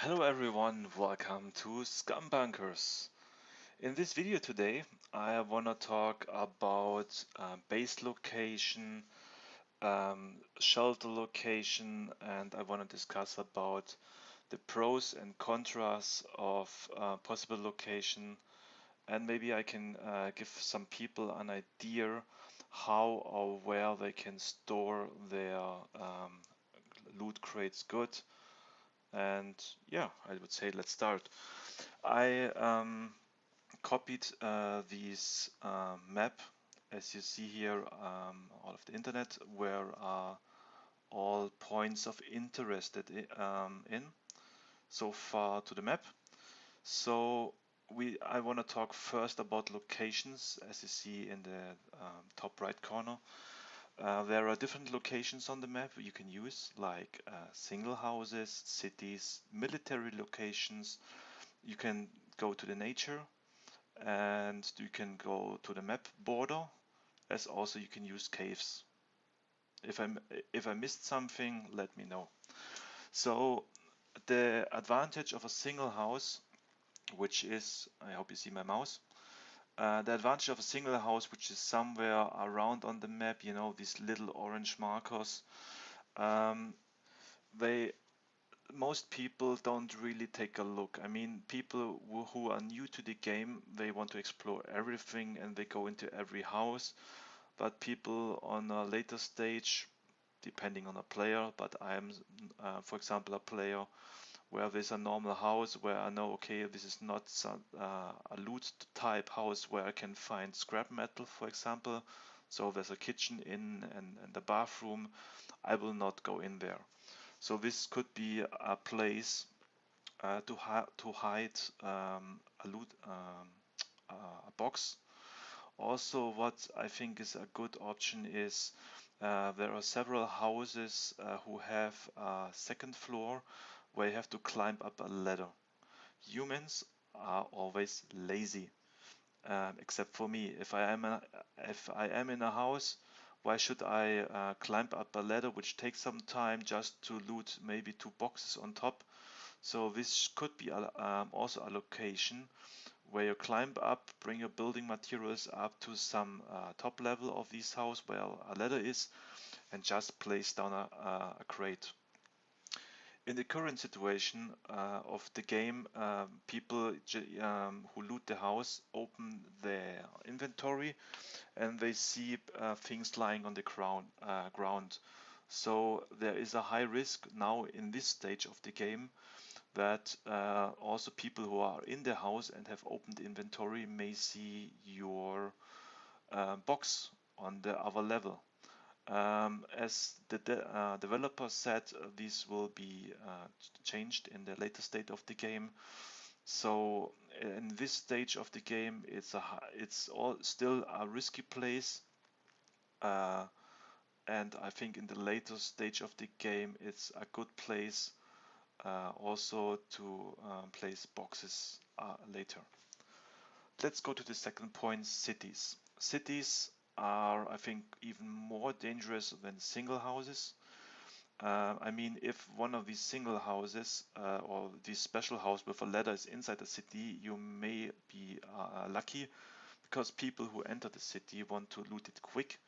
Hello everyone, welcome to SCUM Bunkers. In this video today, I want to talk about base location, shelter location, and I want to discuss about the pros and contras of possible location, and maybe I can give some people an idea how or where they can store their loot crates good. And yeah, I would say let's start. I copied this map, as you see here, out of the internet, where are all points of interest in so far to the map. So I want to talk first about locations, as you see in the top right corner. There are different locations on the map you can use, like single houses, cities, military locations. You can go to the nature, and you can go to the map border, as also you can use caves. If I missed something, let me know. So the advantage of a single house, which is, I hope you see my mouse, the advantage of a single house which is somewhere around on the map, you know, these little orange markers, um, they most people don't really take a look. I mean, people who are new to the game, they want to explore everything and they go into every house. But people on a later stage, depending on a player, but I am, for example, a player where there's a normal house where I know, okay, this is not a loot type house where I can find scrap metal, for example. So there's a kitchen and a bathroom. I will not go in there. So this could be a place to hide a loot, a box. Also, what I think is a good option is there are several houses who have a second floor where you have to climb up a ladder. Humans are always lazy, except for me. If I am in a house, why should I climb up a ladder which takes some time just to loot maybe two boxes on top? So this could be also a location where you climb up, bring your building materials up to some top level of this house where a ladder is, and just place down a crate. In the current situation of the game, people who loot the house open their inventory and they see things lying on the ground. So there is a high risk now in this stage of the game that also people who are in the house and have opened inventory may see your box on the other level. As the developer said, this will be changed in the later state of the game. So in this stage of the game, it's all still a risky place, uh, and I think in the later stage of the game, it's a good place also to place boxes later. Let's go to the second point, cities. Cities are, I think, even more dangerous than single houses. I mean, if one of these single houses or this special house with a ladder is inside the city, you may be lucky because people who enter the city want to loot it quick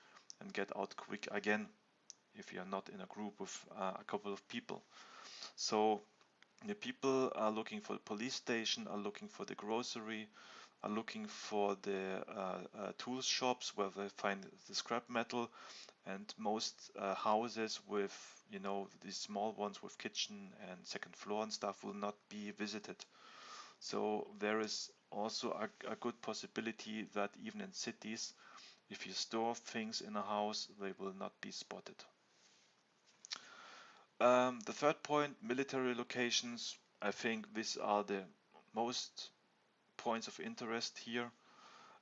and get out quick again if you're not in a group with a couple of people. So the people are looking for the police station, are looking for the grocery, are looking for the tool shops where they find the scrap metal, and most houses with, you know, these small ones with kitchen and second floor and stuff will not be visited. So there is also a good possibility that even in cities, if you store things in a house, they will not be spotted. The third point, military locations. I think these are the most points of interest here,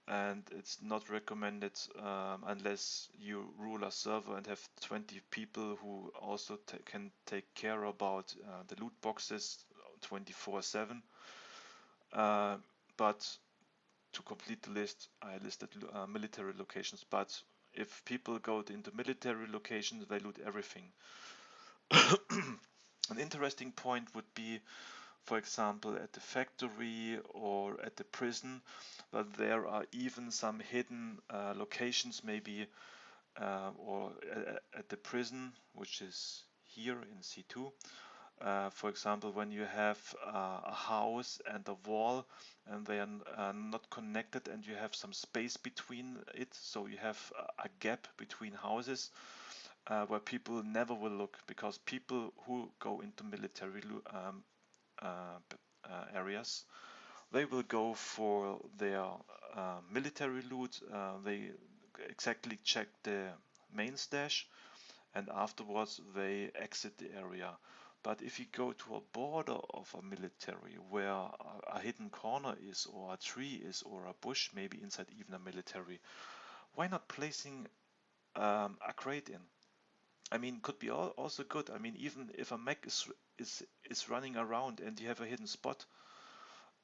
and it's not recommended unless you rule a server and have 20 people who also can take care about the loot boxes 24/7. But to complete the list, I listed military locations. But if people go into military locations, they loot everything. An interesting point would be for example at the factory or at the prison, but there are even some hidden locations, maybe or at the prison, which is here in C2. For example, when you have a house and a wall and they are not connected and you have some space between it, so you have a gap between houses where people never will look, because people who go into military areas, they will go for their military loot. They exactly check the main stash and afterwards they exit the area. But if you go to a border of a military where a hidden corner is, or a tree is, or a bush, maybe inside even a military, why not placing a crate in? I mean, could be also good. I mean, even if a mech is running around and you have a hidden spot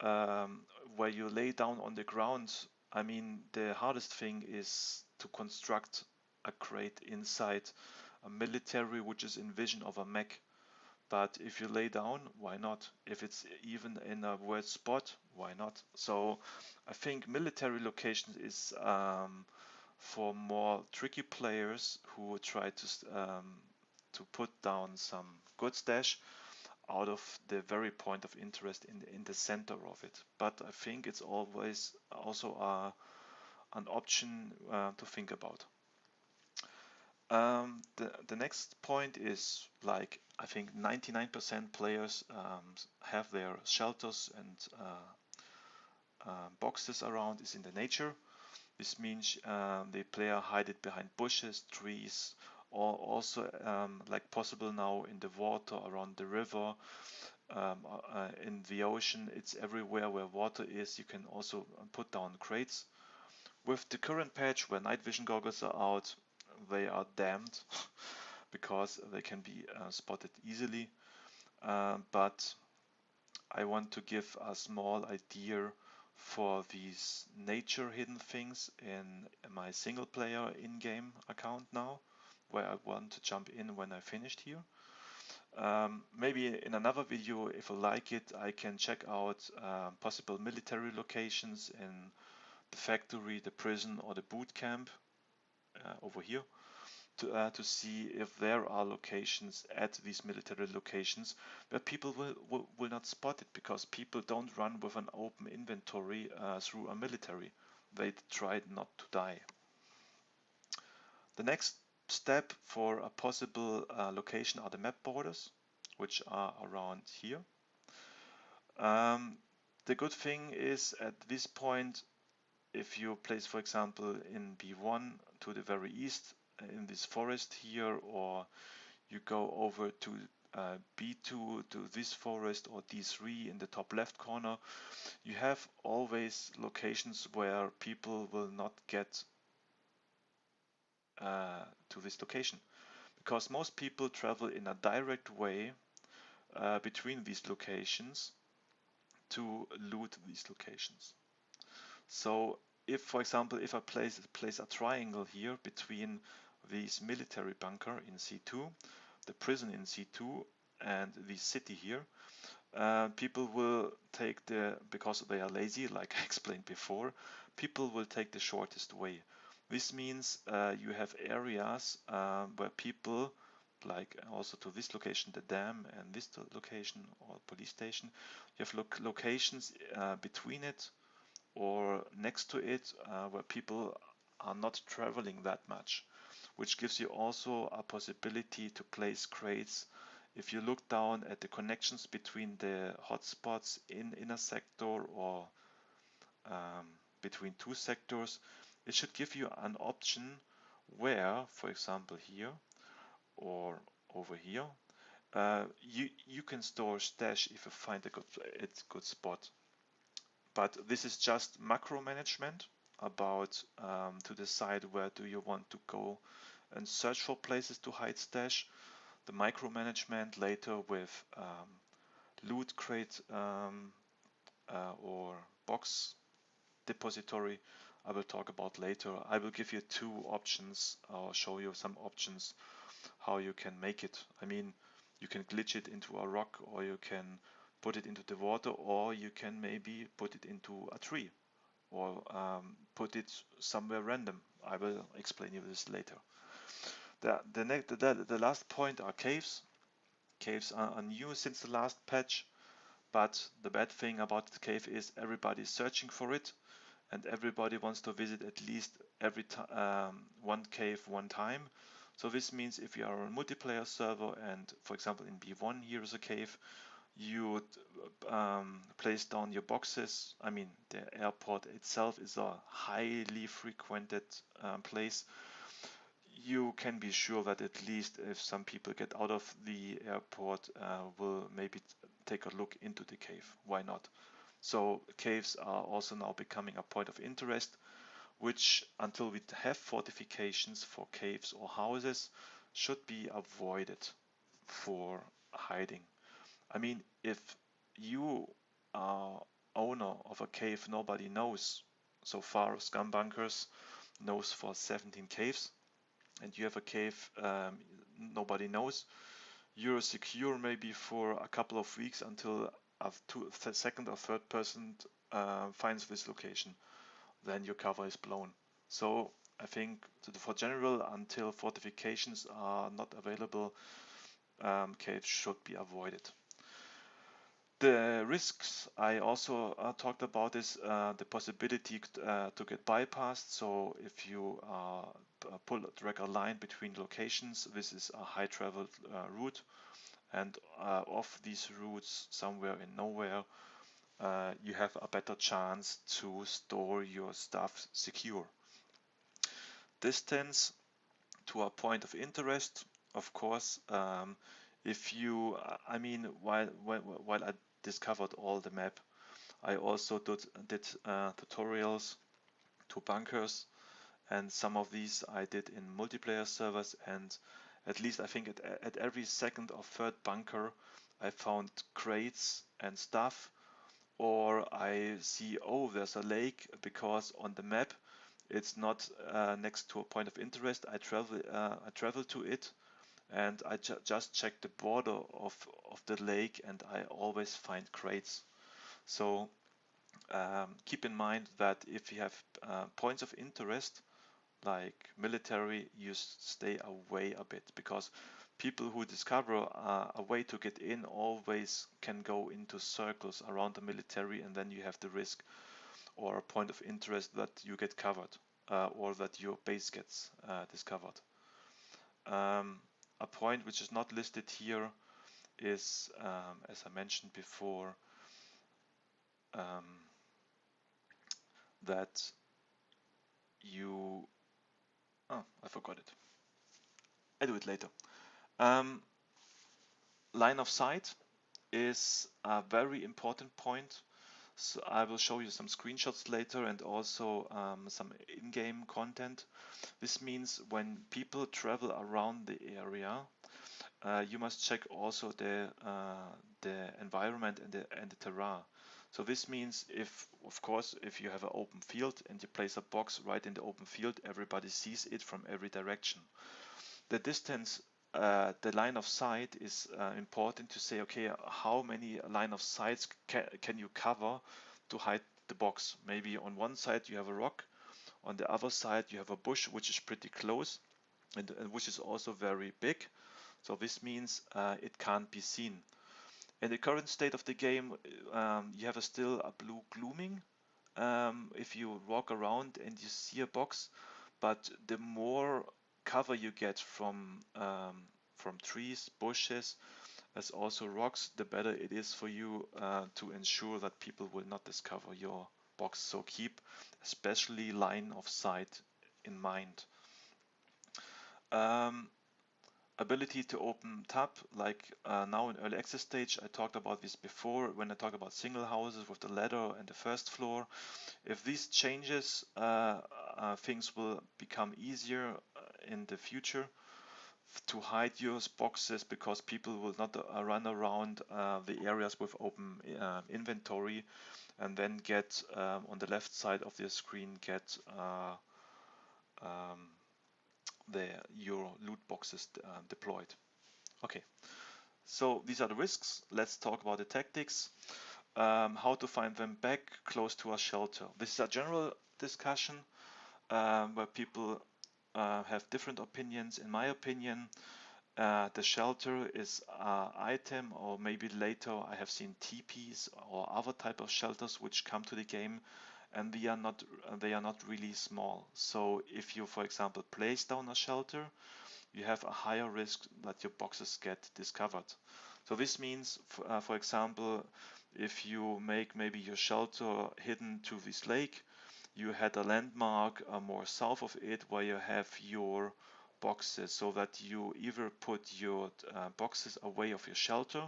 um, where you lay down on the ground, I mean, the hardest thing is to construct a crate inside a military which is in vision of a mech. But if you lay down, why not? If it's even in a weird spot, why not? So I think military locations is for more tricky players who try to put down some good stash out of the very point of interest in the center of it. But I think it's always also an option to think about. The next point is, like, I think 99% players have their shelters and boxes around is in the nature. This means the player hide it behind bushes, trees, or also like possible now in the water around the river, in the ocean. It's everywhere where water is. You can also put down crates. With the current patch where night vision goggles are out, they are damned because they can be spotted easily. But I want to give a small idea for these nature hidden things in my single player in-game account now, where I want to jump in when I finished here. Maybe in another video, if I like it, I can check out possible military locations in the factory, the prison, or the boot camp over here to see if there are locations at these military locations where people will not spot it, because people don't run with an open inventory through a military. They try not to die. The next step for a possible location are the map borders, which are around here. The good thing is at this point, if you place, for example, in B1 to the very east in this forest here, or you go over to B2 to this forest, or D3 in the top left corner, you have always locations where people will not get to this location, because most people travel in a direct way between these locations to loot these locations. So if, for example, if I place a triangle here between this military bunker in C2, the prison in C2, and the city here, people will take because they are lazy, like I explained before, people will take the shortest way. This means you have areas where people, like also to this location, the dam, and this location, or police station, you have locations between it or next to it where people are not traveling that much, which gives you also a possibility to place crates. If you look down at the connections between the hotspots in a sector, or between two sectors, it should give you an option where, for example here or over here, you can store stash if you find a good spot. But this is just macro management about to decide where do you want to go and search for places to hide stash. The micromanagement later with loot crate or box depository, I will talk about later. I will give you two options, or show you some options how you can make it. I mean, you can glitch it into a rock, or you can put it into the water, or you can maybe put it into a tree, or put it somewhere random. I will explain you this later. The last point are caves. Caves are new since the last patch, but the bad thing about the cave is everybody's searching for it, and everybody wants to visit at least one cave one time. So this means if you are on a multiplayer server and, for example, in B1 here is a cave, you would place down your boxes. I mean, the airport itself is a highly frequented place. You can be sure that at least if some people get out of the airport, will maybe take a look into the cave. Why not? So caves are also now becoming a point of interest, which until we have fortifications for caves or houses should be avoided for hiding. I mean, if you are owner of a cave nobody knows, so far SCUM Bunkers knows for 17 caves, and you have a cave nobody knows, you're secure maybe for a couple of weeks until a second or third person finds this location. Then your cover is blown. So I think for general, until fortifications are not available, caves should be avoided. The risks I also talked about is the possibility to get bypassed. So if you drag a line between locations, this is a high traveled route, and off these routes, somewhere in nowhere, you have a better chance to store your stuff secure. Distance to a point of interest, of course. If you, I mean, while I discovered all the map, I also did tutorials to bunkers, and some of these I did in multiplayer servers, and at least I think at every second or third bunker I found crates and stuff, or I see, oh, there's a lake, because on the map it's not next to a point of interest. I travel to it, and I just check the border of the lake, and I always find crates. So keep in mind that if you have points of interest like military, you stay away a bit, because people who discover a way to get in always can go into circles around the military, and then you have the risk or a point of interest that you get covered, or that your base gets discovered. A point which is not listed here is, as I mentioned before, that you... Oh, I forgot it. I do it later. Line of sight is a very important point. So I will show you some screenshots later, and also some in-game content. This means when people travel around the area, you must check also the environment and the terrain. So this means, if, of course, if you have an open field and you place a box right in the open field, everybody sees it from every direction. The distance, the line of sight is important to say, okay, how many line of sights can you cover to hide the box? Maybe on one side you have a rock, on the other side you have a bush which is pretty close, and which is also very big. So this means it can't be seen. In the current state of the game, you have still a blue glooming if you walk around and you see a box, but the more cover you get from trees, bushes, as also rocks, the better it is for you to ensure that people will not discover your box. So keep especially line of sight in mind. Ability to open tab, like now in early access stage, I talked about this before when I talked about single houses with the ladder and the first floor. If these changes, things will become easier in the future to hide your boxes, because people will not run around the areas with open inventory and then get on the left side of the screen get your loot boxes deployed. Okay, So these are the risks. Let's talk about the tactics. How to find them back close to a shelter. This is a general discussion where people have different opinions. In my opinion, the shelter is an item, or maybe later I have seen teepees or other type of shelters which come to the game, and they are not really small. So if you, for example, place down a shelter, you have a higher risk that your boxes get discovered. So this means, for example, if you make maybe your shelter hidden to this lake, you had a landmark more south of it where you have your boxes, so that you either put your boxes away of your shelter,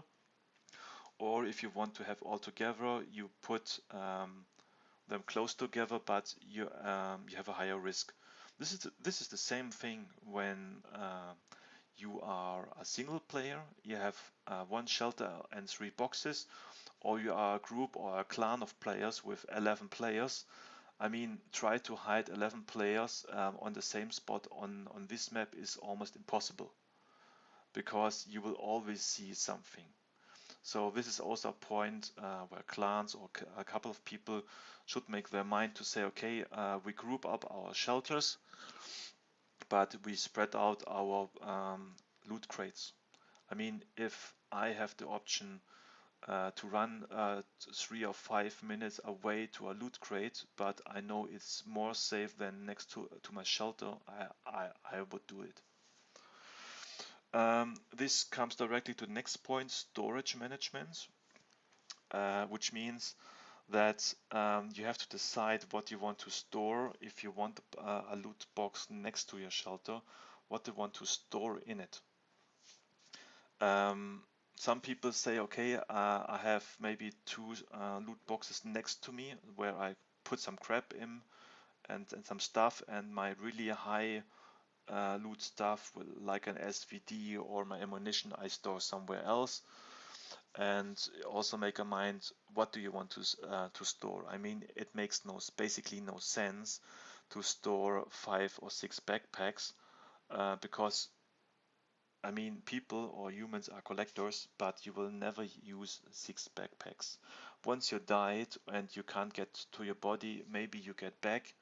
or if you want to have all together, you put them close together, but you have a higher risk. This is the same thing when you are a single player. You have one shelter and 3 boxes, or you are a group or a clan of players with 11 players. I mean, try to hide 11 players on the same spot on this map is almost impossible, because you will always see something. So this is also a point where clans or a couple of people should make their mind to say, okay, we group up our shelters, but we spread out our loot crates. I mean, if I have the option to run 3 or 5 minutes away to a loot crate, but I know it's more safe than next to my shelter, I would do it. This comes directly to the next point, storage management, which means that you have to decide what you want to store. If you want a loot box next to your shelter, what you want to store in it. Some people say, okay, I have maybe 2 loot boxes next to me where I put some crap in and some stuff, and my really high loot stuff, like an SVD or my ammunition, I store somewhere else. And also make a mind, what do you want to store? I mean, it makes basically no sense to store 5 or 6 backpacks, because I mean, people or humans are collectors, but you will never use 6 backpacks. Once you died and you can't get to your body, maybe you get back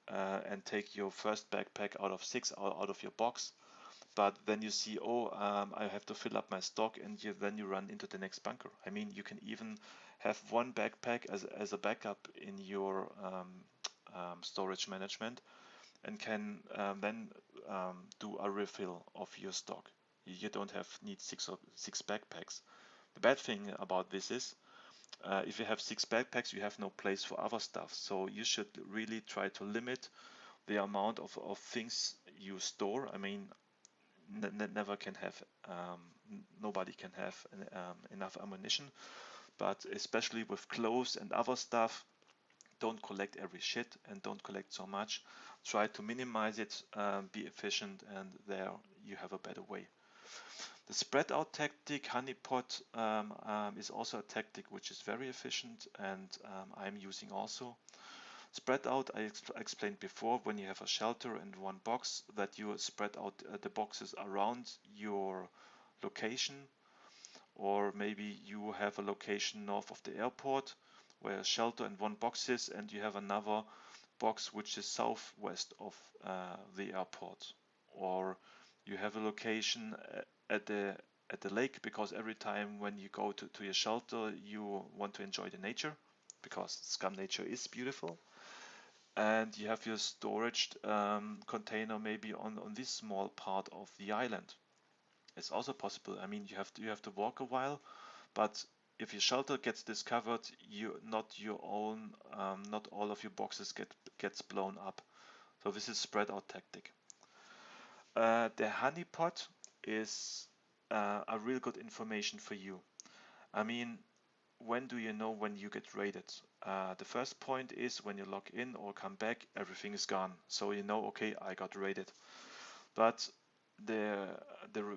and take your first backpack out of 6 out of your box. But then you see, oh, I have to fill up my stock, and then you run into the next bunker. I mean, you can even have one backpack as a backup in your storage management, and can then do a refill of your stock. You don't need 6 backpacks. The bad thing about this is, if you have 6 backpacks, you have no place for other stuff. So you should really try to limit the amount of things you store. I mean, never can have, nobody can have enough ammunition, but especially with clothes and other stuff, don't collect every shit and don't collect so much. Try to minimize it, be efficient, and there you have a better way. The spread out tactic, honeypot, is also a tactic which is very efficient, and I'm using also. Spread out, I explained before, when you have a shelter and one box, that you spread out the boxes around your location, or maybe you have a location north of the airport where a shelter and one box is, and you have another box which is southwest of the airport, or you have a location at the lake, because every time when you go to your shelter, you want to enjoy the nature, because SCUM nature is beautiful. And you have your storage container maybe on this small part of the island. It's also possible. I mean, you have to walk a while, but if your shelter gets discovered, not all of your boxes gets blown up. So this is spread out tactic. The honeypot is a real good information for you. I mean, when do you know when you get raided? The first point is when you log in or come back, everything is gone. So you know, okay, I got raided. But the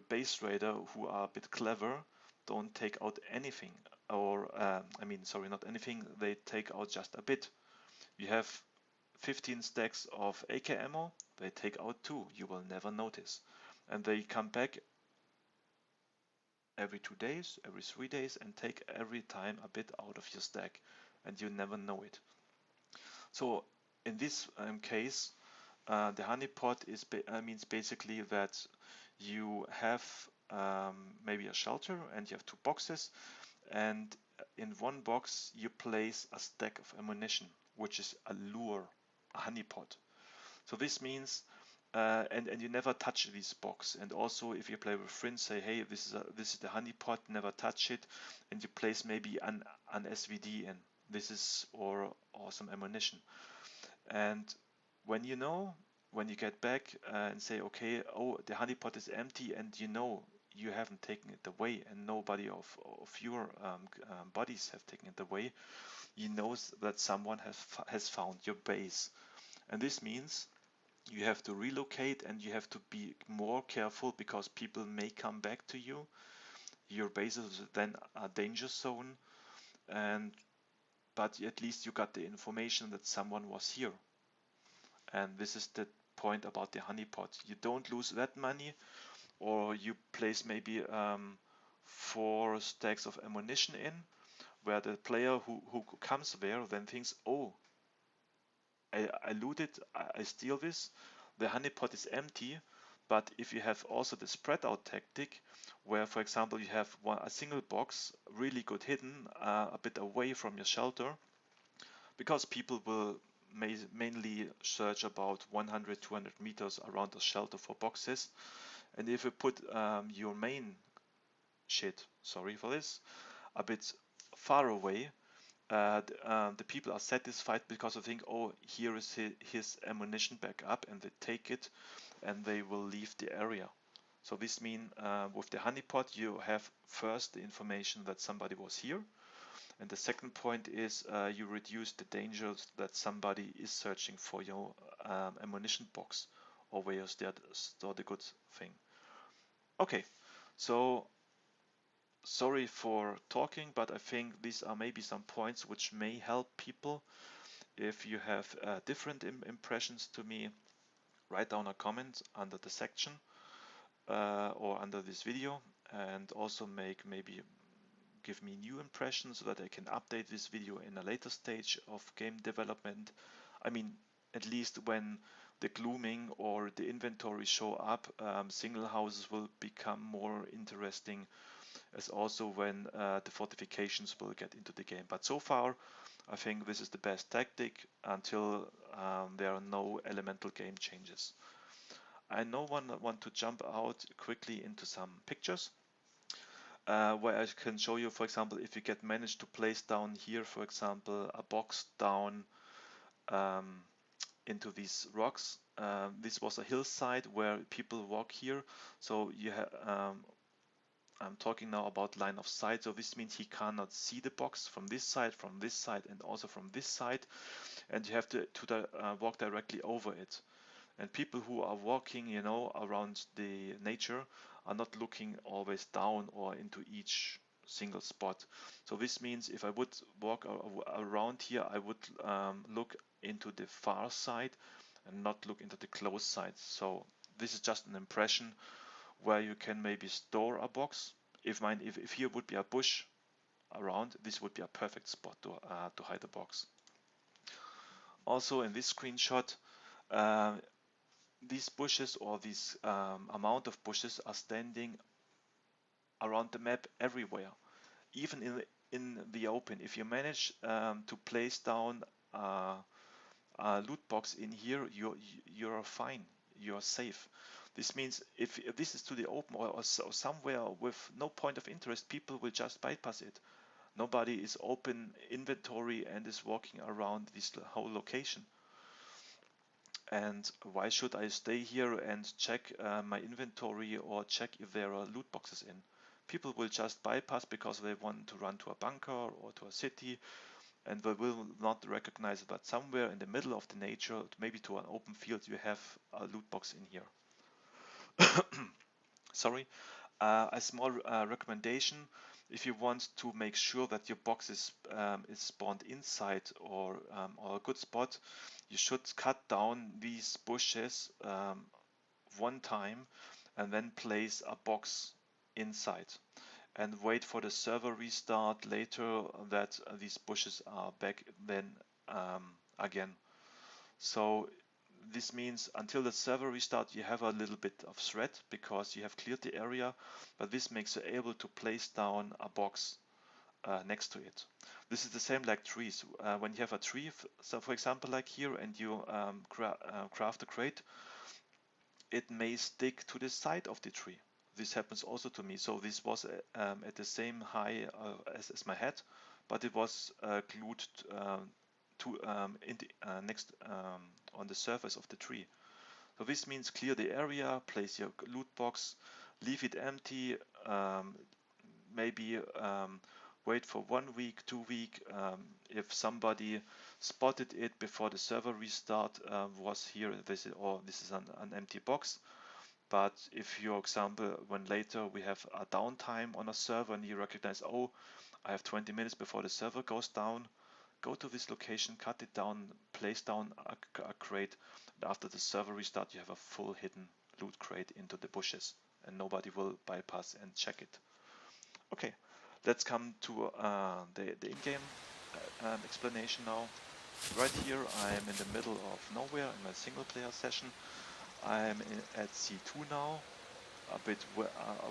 base raider, who are a bit clever, don't take out anything, or sorry, not anything. They take out just a bit. You have 15 stacks of AK ammo. They take out 2. You will never notice, and they come back. every 2 days, every 3 days, and take every time a bit out of your stack, and you never know it. So in this case, the honeypot means basically that you have maybe a shelter and you have two boxes, and in one box you place a stack of ammunition, which is a lure, a honeypot. So this means and you never touch this box. And also, if you play with friends, say, hey, this is the honeypot, never touch it, and you place maybe an SVD in. This is or some ammunition. And when when you get back and say, okay, oh, the honeypot is empty, and you haven't taken it away, and nobody of your buddies have taken it away, you know that someone has found your base. And this means you have to relocate and you have to be more careful because people may come back to you. Your base is then a danger zone, but at least you got the information that someone was here. And this is the point about the honeypot. You don't lose that money, or you place maybe 4 stacks of ammunition in, where the player who comes there then thinks, oh, I loot it, I steal this, the honeypot is empty. But if you have also the spread out tactic, where for example you have a single box really good hidden a bit away from your shelter, because people will mainly search about 100-200 meters around the shelter for boxes, and if you put your main shit, sorry for this, a bit far away, the people are satisfied because they think, oh, here is his ammunition backup, and they take it and they will leave the area. So this means with the honeypot you have first the information that somebody was here, and the second point is you reduce the dangers that somebody is searching for your ammunition box, or where you store the good thing. Okay, so sorry for talking, but I think these are maybe some points which may help people. If you have different impressions to me, write down a comment under the section or under this video, and also maybe give me new impressions so that I can update this video in a later stage of game development. I mean, at least when the glooming or the inventory show up, single houses will become more interesting, as also when the fortifications will get into the game. But so far, I think this is the best tactic until there are no elemental game changes. I now want to jump out quickly into some pictures where I can show you, for example, if you managed to place down here, for example, a box down into these rocks. This was a hillside where people walk here, so you have I'm talking now about line of sight, so this means he cannot see the box from this side, and also from this side, and you have to walk directly over it. And people who are walking, around the nature are not looking always down or into each single spot. So this means if I would walk around here, I would look into the far side and not look into the close side. So this is just an impression where you can maybe store a box. If here would be a bush around, this would be a perfect spot to hide a box. Also in this screenshot, these bushes, or this amount of bushes, are standing around the map everywhere, even in the open. If you manage to place down a loot box in here, you're fine, you're safe. This means if this is to the open or somewhere with no point of interest, people will just bypass it. Nobody is open inventory and is walking around this whole location. And why should I stay here and check my inventory or check if there are loot boxes in? People will just bypass because they want to run to a bunker or to a city, and they will not recognize that somewhere in the middle of the nature, maybe to an open field, you have a loot box in here. Sorry. A small recommendation: if you want to make sure that your box is spawned inside or a good spot, you should cut down these bushes one time and then place a box inside. and wait for the server restart later that these bushes are back then again. So this means until the server restart you have a little bit of thread because you have cleared the area, but this makes you able to place down a box next to it. This is the same like trees. When you have a tree, so for example like here, and you craft a crate, it may stick to the side of the tree. This happens also to me. So this was at the same height as my head, but it was glued to in the, next on the surface of the tree. So this means clear the area, place your loot box, leave it empty, maybe wait for 1 week, 2 week. If somebody spotted it before the server restart, was here, this is an empty box. But if, for example, when later we have a downtime on a server and you recognize, oh, I have 20 minutes before the server goes down, go to this location, cut it down, place down a crate, and after the server restart you have a full hidden loot crate into the bushes and nobody will bypass and check it. Okay, let's come to the in-game explanation now. Right here I am in the middle of nowhere in my single player session. I am at C2 now, a bit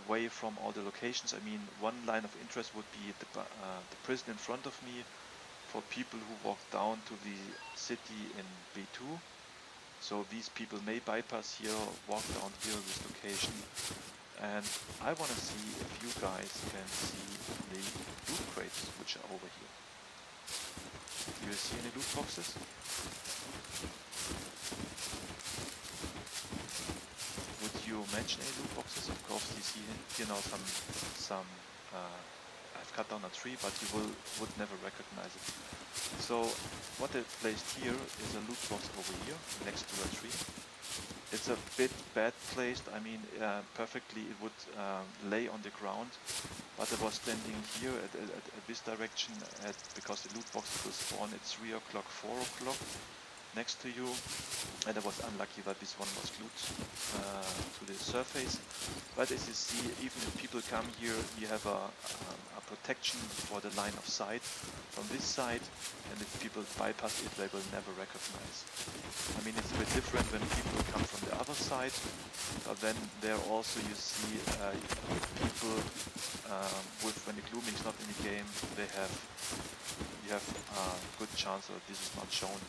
away from all the locations. I mean, one line of interest would be the prison in front of me for people who walk down to the city in B2. So these people may bypass here, walk down here, this location. And I want to see if you guys can see the loot crates which are over here. Do you see any loot boxes? Would you mention any loot boxes? Of course, you see here now some I've cut down a tree, but you would never recognize it. So what I placed here is a loot box over here next to a tree. It's a bit bad placed. I mean, perfectly it would lay on the ground, but I was standing here at this direction because the loot box will spawn at 3 o'clock, 4 o'clock next to you, and I was unlucky that this one was glued to the surface. But as you see, even if people come here, you have a protection for the line of sight from this side, and if people bypass it, they will never recognize. I mean, it's a bit different when people come from the other side, but then there also you see people when the glooming is not in the game, you have a good chance that this is not shown.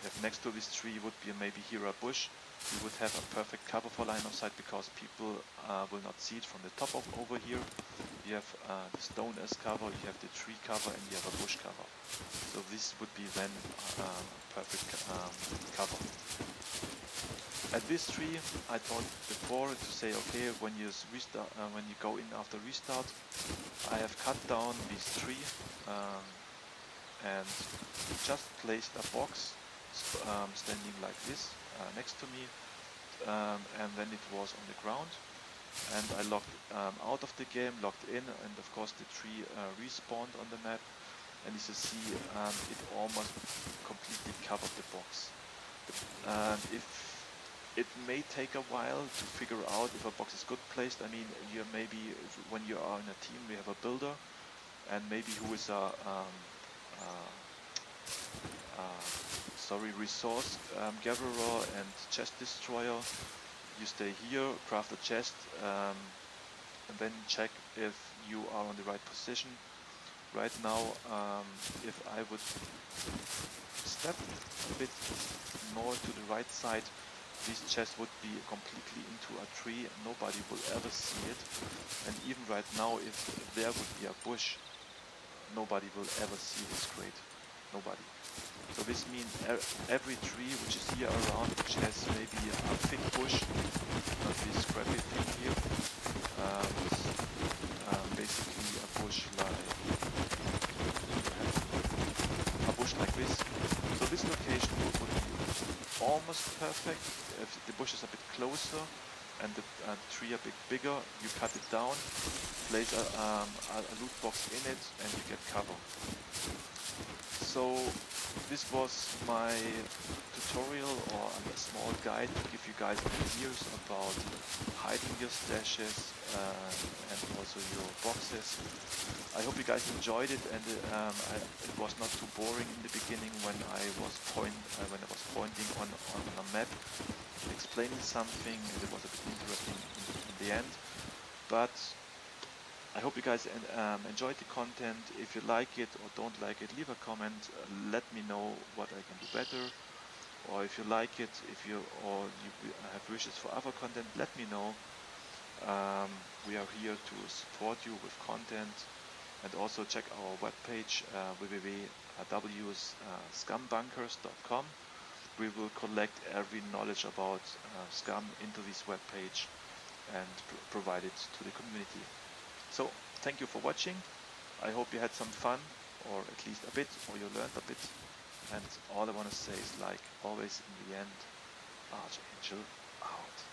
If next to this tree would be maybe here a bush, you would have a perfect cover for line of sight because people will not see it from the top of over here. You have the stone as cover, you have the tree cover, and you have a bush cover. So this would be then perfect cover. At this tree, I thought before to say, okay, when you restart, when you go in after restart, I have cut down this tree and just placed a box standing like this next to me, and then it was on the ground, and I logged out of the game, logged in, and of course the tree respawned on the map, and as you see, it almost completely covered the box. If it may take a while to figure out if a box is good placed. I mean, you maybe when you are in a team, we have a builder, and maybe who is a resource gatherer and chest destroyer. You stay here, craft a chest, and then check if you are on the right position. Right now, if I would step a bit more to the right side, this chest would be completely into a tree, nobody will ever see it. And even right now, if there would be a bush, nobody will ever see this crate. Nobody. So this means every tree which is here around, which has maybe a thick bush, not this scrappy thing here, basically a bush like this. So this location would be almost perfect. If the bush is a bit closer and the tree a bit bigger, you cut it down, place a loot box in it, and you get cover. So this was my tutorial or a small guide to give you guys ideas about hiding your stashes and also your boxes. I hope you guys enjoyed it, and it was not too boring in the beginning when I was pointing on a map, explaining something, and it was a bit interesting in the end. But I hope you guys enjoyed the content. If you like it or don't like it, leave a comment. Let me know what I can do better. Or if you like it, if you have wishes for other content, let me know. We are here to support you with content, and also check our webpage www.scumbunkers.com. We will collect every knowledge about SCUM into this webpage and provide it to the community. So, thank you for watching. I hope you had some fun, or at least a bit, or you learned a bit. And all I want to say is, like always in the end, Archangel out.